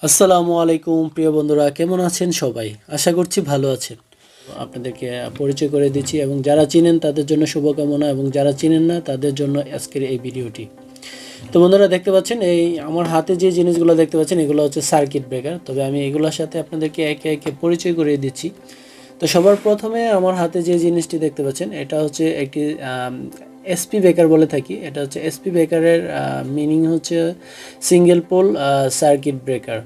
আসসালামু আলাইকুম প্রিয় বন্ধুরা, কেমন আছেন সবাই? আশা করছি ভালো আছেন। আপনাদেরকে পরিচয় করে দিচ্ছি এবং যারা চিনেন তাদের জন্য শুভকামনা এবং যারা চিনেন না তাদের জন্য আজকের এই ভিডিওটি। তো বন্ধুরা, দেখতে পাচ্ছেন এই আমার হাতে যে জিনিসগুলো দেখতে পাচ্ছেন এগুলো হচ্ছে সার্কিট ব্রেকার। তবে আমি এগুলোর সাথে আপনাদেরকে একে একে পরিচয় করিয়ে দিচ্ছি। তো সবার প্রথমে আমার হাতে যে জিনিসটি দেখতে পাচ্ছেন এটা হচ্ছে একটি এসপি ব্রেকার বলে থাকি। এটা হচ্ছে এসপি ব্রেকারের মিনিং হচ্ছে single pole circuit breaker,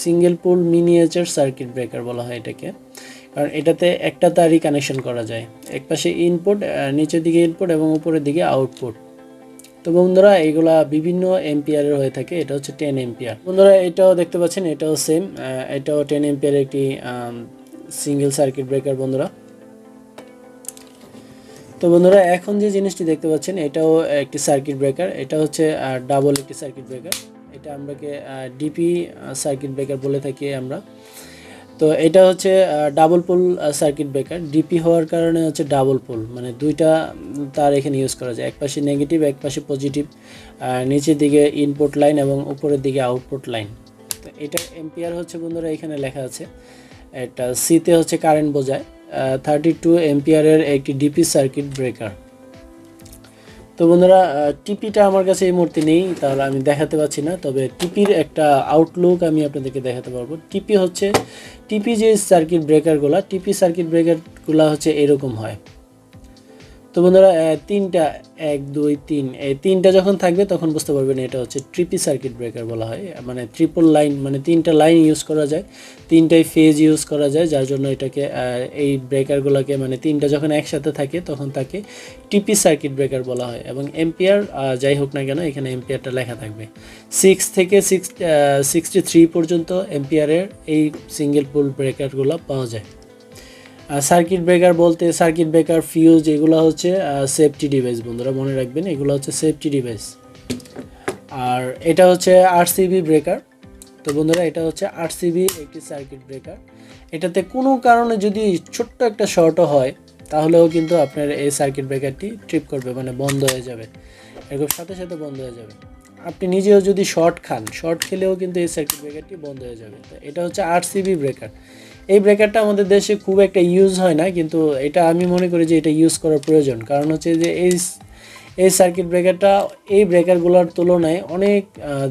single pole miniature circuit breaker বলা হয় এটাকে। কারণ এটাতে একটা তারই কানেকশন করা যায়, একপাশে ইনপুট, নিচের দিকে ইনপুট এবং উপরের দিকে আউটপুট। তো বন্ধুরা, এইগুলা বিভিন্ন এম্পিয়ারের হয়ে থাকে। এটা হচ্ছে 10 এম্পিয়ার। বন্ধুরা, এটাও দেখতে পাচ্ছেন, এটাও সেম, এটাও 10 এম্পিয়ার একটি সিঙ্গেল সার্কিট ব্রেকার বন্ধুরা। তো বন্ধুরা, এখন যে জিনিসটি দেখতে পাচ্ছেন এটাও একটি সার্কিট ব্রেকার। এটা হচ্ছে ডাবল একটি সার্কিট ব্রেকার। এটা আমরাকে ডিপি সার্কিট ব্রেকার বলে থাকি আমরা। তো এটা হচ্ছে double pole circuit breaker. DP হওয়ার কারণে হচ্ছে ডাবল পোল, মানে দুইটা তার এখানে ইউজ করা যায়, একপাশে নেগেটিভ একপাশে পজিটিভ, নিচের দিকে ইনপুট লাইন এবং উপরের দিকে আউটপুট লাইন। তো এটা এম্পিয়ার হচ্ছে বন্ধুরা এখানে লেখা আছে। এটা সিতে হচ্ছে কারেন্ট বোঝায়। 32 এম্পিয়ারের একটি ডিপি সার্কিট ব্রেকার। তো বন্ধুরা, টিপিটা আমার কাছে এই মুহূর্তে নেই, তাহলে আমি দেখাতে পাচ্ছি না। তবে টিপির একটা আউটলুক আমি আপনাদেরকে দেখাতে পারবো। টিপি যে সার্কিট ব্রেকারগুলো, টিপি সার্কিট ব্রেকারগুলো হচ্ছে এরকম হয়। তো বন্ধুরা, তিনটা, 1 2 3, এই তিনটা যখন থাকবে তখন বুঝতে পারবেন এটা হচ্ছে ট্রিপি সার্কিট ব্রেকার বলা হয়। মানে ট্রিপল লাইন, মানে তিনটা লাইন ইউজ করা যায়, তিনটাই ফেজ ইউজ করা যায়, যার জন্য এটাকে এই ব্রেকারগুলোকে, মানে তিনটা যখন একসাথে থাকে তখন তাকে টিপি সার্কিট ব্রেকার বলা হয়। এবং এম্পিয়ার যাই হোক না কেন এখানে এম্পিয়ারটা লেখা থাকবে। 6 থেকে 63 পর্যন্ত এম্পিয়ারের এই সিঙ্গেল পোল ব্রেকারগুলো পাওয়া যায়। সার্কিট ব্রেকার বলতে সার্কিট ব্রেকার, ফিউজ, এগুলো হচ্ছে সেফটি ডিভাইস বন্ধুরা, মনে রাখবেন এগুলো হচ্ছে সেফটি ডিভাইস। আর এটা হচ্ছে আরসিবি ব্রেকার। তো বন্ধুরা, এটা হচ্ছে আরসিবি একটি সার্কিট ব্রেকার। এটাতে কোনো কারণে যদি ছোট্ট একটা শর্টও হয় তাহলেও কিন্তু আপনার এই সার্কিট ব্রেকারটি ট্রিপ করবে, মানে বন্ধ হয়ে যাবে, এরকম সাথে সাথে বন্ধ হয়ে যাবে। আপনি নিজেও যদি শর্ট খান, শর্ট খেলেও কিন্তু এই সার্কিট ব্রেকারটি বন্ধ হয়ে যাবে। তো এটা হচ্ছে আরসিবি ব্রেকার। এই ব্রেকারটা আমাদের দেশে খুব একটা ইউজ হয় না, কিন্তু এটা আমি মনে করি যে এটা ইউজ করার প্রয়োজন। কারণ হচ্ছে যে এই সার্কিট ব্রেকারটা এই ব্রেকারগুলোর তুলনায় অনেক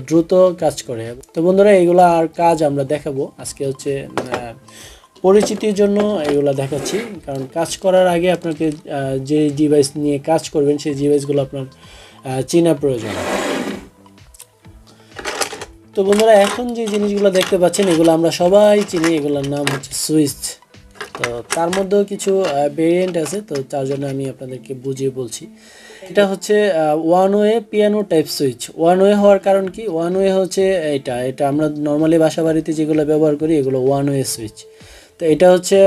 দ্রুত কাজ করে। তো বন্ধুরা, এইগুলা আর কাজ আমরা দেখাবো আজকে হচ্ছে পরিচিতির জন্য এগুলো দেখাচ্ছি। কারণ কাজ করার আগে আপনাকে যে ডিভাইস নিয়ে কাজ করবেন সেই ডিভাইসগুলো আপনার চেনা প্রয়োজন। তো বন্ধুরা, এখন যে জিনিসগুলো দেখতে পাচ্ছেন এগুলো আমরা সবাই চিনি, এগুলোর নাম হচ্ছে সুইচ। তো তার মধ্যেও কিছু ভেরিয়েন্ট আছে, তো তার জন্য আমি আপনাদেরকে বুঝিয়ে বলছি। এটা হচ্ছে one way piano type switch. One way হওয়ার কারণ কি? ওয়ান ওয়ে হচ্ছে এটা আমরা নর্মালি বাসা বাড়িতে যেগুলো ব্যবহার করি এগুলো ওয়ান ওয়ে সুইচ। তো এটা হচ্ছে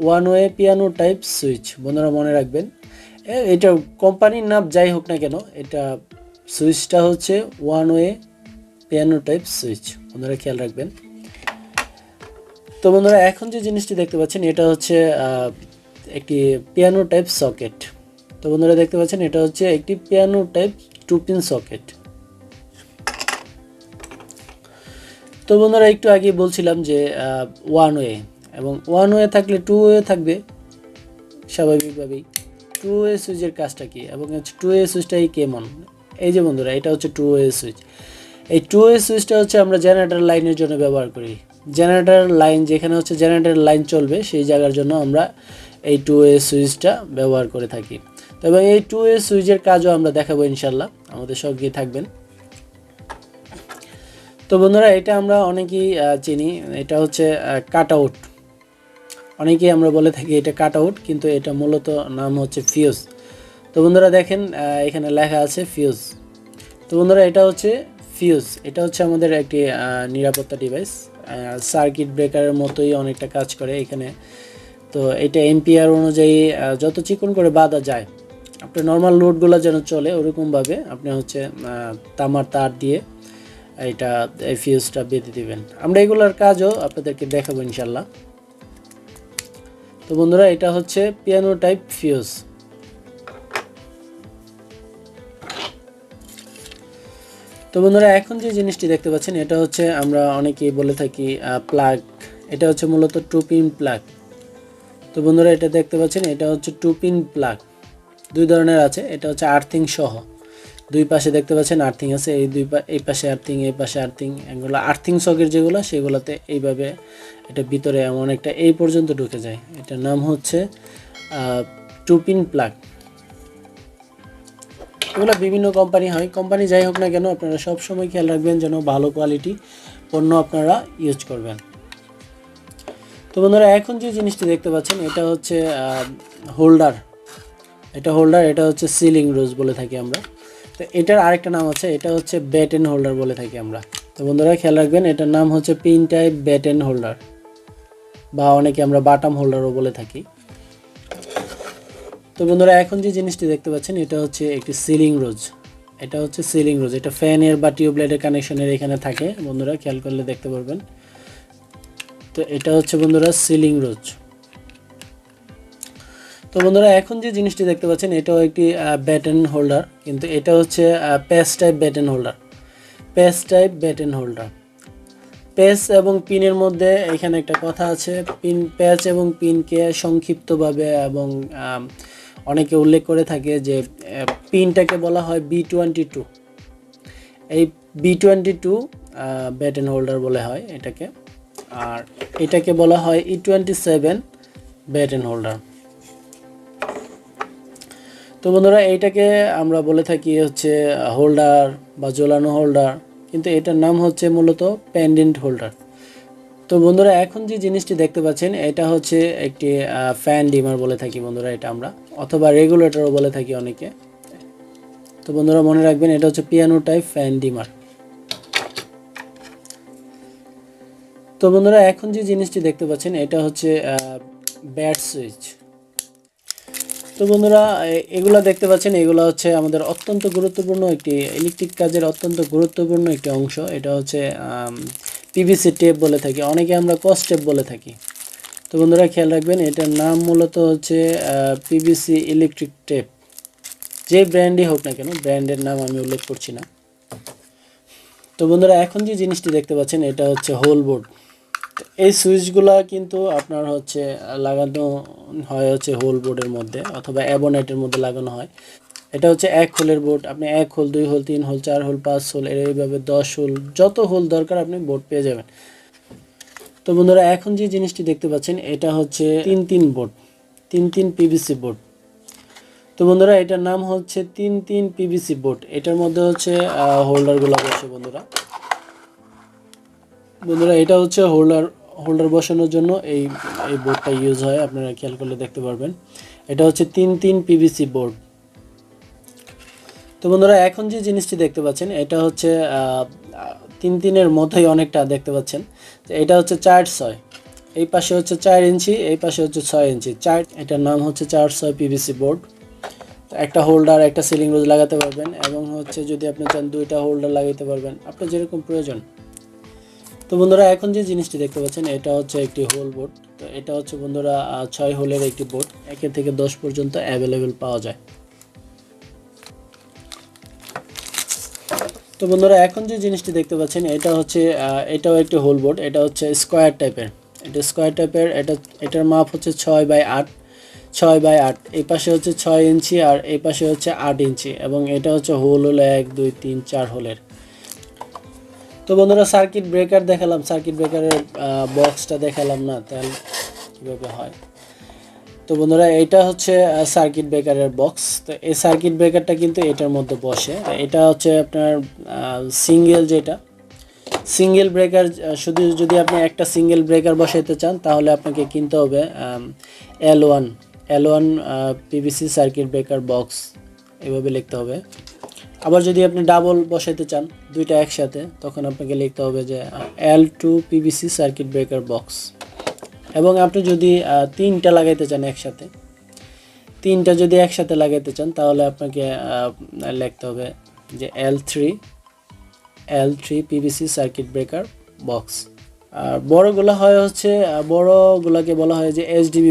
one way piano type switch, বন্ধুরা মনে রাখবেন। এটা কোম্পানির নাম যাই হোক না কেন, এটা সুইচটা হচ্ছে one way piano type switch, বন্ধুরা খেয়াল রাখবেন। তো বন্ধুরা, এখন যে জিনিসটি দেখতে পাচ্ছেন এটা হচ্ছে একটি পিয়ানো টাইপ সকেট। তো বন্ধুরা দেখতে পাচ্ছেন এটা হচ্ছে একটি পিয়ানো টাইপ 2 পিন সকেট। তো বন্ধুরা, একটু আগে বলছিলাম যে ওয়ান ওয়ে, এবং ওয়ান ওয়ে থাকলে টু ওয়ে থাকবে স্বাভাবিকভাবেই। টু ওয়ে সুইচের কাজটা কি এবং হচ্ছে টু ওয়ে সুইচটাই কেমন? এই যে বন্ধুরা, এটা হচ্ছে টু ওয়ে সুইচ। এই টু ওয়ে সুইচটা হচ্ছে আমরা জেনারেটর লাইনের জন্য ব্যবহার করি। জেনারেটর লাইন, যেখানে হচ্ছে জেনারেটর লাইন চলবে সেই জায়গার জন্য আমরা এই টু ওয়ে সুইচটা ব্যবহার করে থাকি। তবে এই টু ওয়ে সুইচের কাজও আমরা দেখাবো ইনশাল্লাহ, আমাদের সঙ্গে থাকবেন। তো বন্ধুরা, এটা আমরা অনেকেই চিনি, এটা হচ্ছে কাট আউট। অনেকেই আমরা বলে থাকি এটা কাট আউট, কিন্তু এটা মূলত নাম হচ্ছে ফিউজ। তো বন্ধুরা দেখেন, এখানে লেখা আছে ফিউজ। তো বন্ধুরা, এটা হচ্ছে ফিউজ। এটা হচ্ছে আমাদের একটি নিরাপত্তা ডিভাইস, সার্কিট ব্রেকারের মতোই অনেকটা কাজ করে এখানে। তো এটা এম্পিয়ার অনুযায়ী যত চিকন করে বাঁধা যায়, আপনার নর্মাল লোডগুলো যেন চলে ওরকমভাবে আপনি হচ্ছে তামার তার দিয়ে এটা এই ফিউজটা বেঁধে দিবেন। আমরা এগুলোর কাজও আপনাদেরকে দেখাবো ইনশাল্লাহ। তো বন্ধুরা, এটা হচ্ছে পিয়ানো টাইপ ফিউজ। তো তো বন্ধুরা এখন যে জিনিসটি দেখতে পাচ্ছেন এটা হচ্ছে আমরা অনেকেই বলে থাকি প্লাগ। এটা হচ্ছে মূলত টু পিন প্লাগ। তো বন্ধুরা এটা দেখতে পাচ্ছেন এটা হচ্ছে টু পিন প্লাগ। দুই ধরনের আছে, এটা হচ্ছে আর্থিং সহ। দুই পাশে দেখতে পাচ্ছেন আর্থিং আছে, এই পাশে আর্থিং, এই পাশে আর্থিং। এগুলো আর্থিং সকের যেগুলো সেগুলোতে এইভাবে এটা ভিতরে এমন একটা এই পর্যন্ত ঢুকে যায়। এটার নাম হচ্ছে টু পিন প্লাগ। এগুলো বিভিন্ন কোম্পানি হয়, কোম্পানি যাই হোক না কেন আপনারা সব সময় খেয়াল রাখবেন যেন ভালো কোয়ালিটি পণ্য আপনারা ইউজ করবেন। তো বন্ধুরা এখন যে জিনিসটি দেখতে পাচ্ছেন এটা হচ্ছে হোল্ডার। এটা হচ্ছে সিলিং রোজ বলে থাকি আমরা। তো এটার আরেকটা নাম আছে, এটা হচ্ছে ব্যাটেন হোল্ডার বলে থাকি আমরা। তো বন্ধুরা খেয়াল রাখবেন এটার নাম হচ্ছে পিন টাইপ ব্যাটেন হোল্ডার, বা অনেকে আমরা বাটাম হোল্ডারও বলে থাকি। তো বন্ধুরা এখন যে জিনিসটি দেখতে পাচ্ছেন এটা হচ্ছে একটি সিলিং রোজ। এটা ফ্যানের বা টিউবলাইটের কানেকশনের এখানে থাকে, বন্ধুরা খেয়াল করলে দেখতে পারবেন। তো এটা হচ্ছে বন্ধুরা সিলিং রোজ। তো বন্ধুরা এখন যে জিনিসটি দেখতে পাচ্ছেন এটাও একটি ব্যাটেন হোল্ডার, কিন্তু এটা হচ্ছে প্যাচ টাইপ ব্যাটেন হোল্ডার। প্যাচ এবং পিনের মধ্যে এখানে একটা কথা আছে, প্যাচ এবং পিনকে সংক্ষিপ্তভাবে এবং অনেকে উল্লেখ করে থাকে যে পিনটাকে বলা হয় B22। এই B22 ব্যাটেন হোল্ডার বলা হয় এটাকে, আর এটাকে বলা হয় E27 ব্যাটেন হোল্ডার। তো বন্ধুরা এইটাকে আমরা বলে থাকি হচ্ছে হোল্ডার বা ঝোলানো হোল্ডার, কিন্তু এটার নাম হচ্ছে মূলত পেন্ডেন্ট হোল্ডার। তো বন্ধুরা এখন যে জিনিসটি দেখতে পাচ্ছেন এটা হচ্ছে একটি ফ্যান ডিমার বলে থাকি বন্ধুরা এটা আমরা, অথবা রেগুলেটরও বলে থাকি অনেকে। তো বন্ধুরা মনে রাখবেন এটা হচ্ছে পিয়ানো টাইপ ফ্যান ডিমার। তো বন্ধুরা এখন যে জিনিসটি দেখতে পাচ্ছেন এটা হচ্ছে ব্যাট সুইচ। তো বন্ধুরা এগুলা দেখতে পাচ্ছেন এগুলো হচ্ছে আমাদের অত্যন্ত গুরুত্বপূর্ণ একটি ইলেকট্রিক কাজের অত্যন্ত গুরুত্বপূর্ণ একটি অংশ। এটা হচ্ছে পিভিসি টেপ বলে থাকি, অনেকে আমরা কস টেপ বলে থাকি। তো বন্ধুরা খেয়াল রাখবেন এটার নাম মূলত হচ্ছে পিভিসি ইলেকট্রিক টেপ। যে ব্র্যান্ডই হোক না কেন, ব্র্যান্ডের নাম আমি উল্লেখ করছি না। তো বন্ধুরা এখন যে জিনিসটি দেখতে পাচ্ছেন এটা হচ্ছে হোল বোর্ড। এই সুইচগুলা কিন্তু আপনার হচ্ছে লাগানো হয় হচ্ছে হোল বোর্ডের মধ্যে অথবা অ্যাবোনেটের মধ্যে লাগানো হয়। এটা হচ্ছে 1 হোলের বোর্ড, আপনি 1 hole, 2 hole, 3 hole, 4 hole, 5 hole, এইভাবে 10 হোল, যত হোল দরকার আপনি বোর্ড পেয়ে যাবেন। তো বন্ধুরা এখন যে জিনিসটি দেখতে পাচ্ছেন এটা হচ্ছে 3 বোর্ড, 3 পিভিসি বোর্ড। তো বন্ধুরা এটার নাম হচ্ছে 3 পিভিসি বোর্ড। এটার মধ্যে হচ্ছে হোল্ডারগুলো বসে বন্ধুরা এটা হচ্ছে হোল্ডার বসানোর জন্য এই বোর্ডটা ইউজ হয়, আপনারা খেয়াল করলে দেখতে পারবেন। এটা হচ্ছে 3 পিভিসি বোর্ড। তো বন্ধুরা এখন যে জিনিসটি দেখতে পাচ্ছেন এটা হচ্ছে 3 মতোই অনেকটা দেখতে পাচ্ছেন। এটা হচ্ছে 4/6, এই পাশে হচ্ছে 4 ইঞ্চি, এই পাশে হচ্ছে 6 ইঞ্চি। এটার নাম হচ্ছে 4/6 পিভিসি বোর্ড। একটা হোল্ডার, একটা সিলিং রোজ লাগাতে পারবেন, এবং হচ্ছে যদি আপনি চান 2টা হোল্ডার লাগাতে পারবেন, আপনার যেরকম প্রয়োজন। তো বন্ধুরা এখন যে জিনিসটি দেখতে পাচ্ছেন এটা হচ্ছে একটি হোল বোর্ড। তো এটা হচ্ছে বন্ধুরা 6 হোলের একটি বোর্ড, 1 থেকে 10 পর্যন্ত অ্যাভেলেবেল পাওয়া যায়। তো বন্ধুরা এখন যে জিনিসটি দেখতে পাচ্ছেন এটা হচ্ছে এটাও একটি হোল বোর্ড। এটা হচ্ছে স্কোয়ার টাইপের, এটার মাপ হচ্ছে 6/8, এই পাশে হচ্ছে 6 ইঞ্চি আর এই পাশে হচ্ছে 8 ইঞ্চি, এবং এটা হচ্ছে হোল হলো 1 2 3 4 হোলের। তো বন্ধুরা সার্কিট ব্রেকার দেখালাম, সার্কিট ব্রেকারের বক্সটা দেখালাম না, তাহলে কীভাবে হয়। তো বন্ধুরা এটা হচ্ছে সার্কিট ব্রেকারের বক্স। তো এই সার্কিট ব্রেকারটা কিন্তু এটার মধ্যে বসে। এটা হচ্ছে আপনার সিঙ্গেল ব্রেকার। শুধু যদি আপনি একটা সিঙ্গেল ব্রেকার বসাইতে চান তাহলে আপনাকে কিনতে হবে L1 PVC circuit breaker box, এভাবে লিখতে হবে। আবার যদি আপনি ডাবল বসাইতে চান দুইটা একসাথে, তখন আপনাকে লিখতে হবে যে L2 PVC circuit breaker box. এবং আপনি যদি 3টা লাগাইতে চান একসাথে, 3টা যদি একসাথে লাগাইতে চান তাহলে আপনাকে লিখতে হবে যে L3 PVC circuit breaker box. আর বড়গুলোকে বলা হয় যে HDB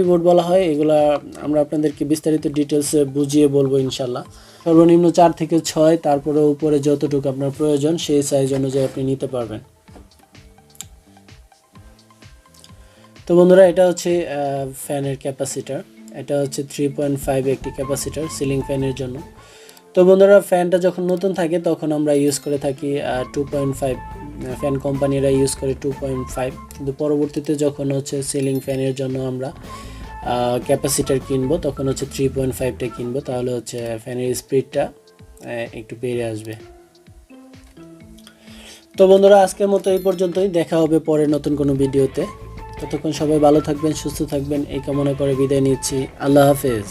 বোর্ড বলা হয়। এগুলা আমরা আপনাদেরকে বিস্তারিত ডিটেলসে বুঝিয়ে বলবো ইনশাল্লাহ। সর্বনিম্ন 4 থেকে 6, তারপরে উপরে যতটুকু আপনার প্রয়োজন সেই সাইজ অনুযায়ী আপনি নিতে পারবেন। তো বন্ধুরা, এটা হচ্ছে ফ্যানের ক্যাপাসিটার। এটা হচ্ছে 3.5 একটি ক্যাপাসিটার সিলিং ফ্যানের জন্য। তো বন্ধুরা, ফ্যানটা যখন নতুন থাকে তখন আমরা ইউজ করে থাকি 2.5, ফ্যান কোম্পানিরা ইউজ করে 2.5, কিন্তু পরবর্তীতে যখন হচ্ছে সিলিং ফ্যানের জন্য আমরা ক্যাপাসিটার কিনবো তখন হচ্ছে 3.5টা কিনবো, তাহলে হচ্ছে ফ্যানের স্পিডটা একটু বেড়ে আসবে। তো বন্ধুরা, আজকের মতো এই পর্যন্তই, দেখা হবে পরে নতুন কোনো ভিডিওতে। ততক্ষণ সবাই ভালো থাকবেন, সুস্থ থাকবেন এই কামনা করে বিদায় নিচ্ছি। আল্লাহ হাফেজ।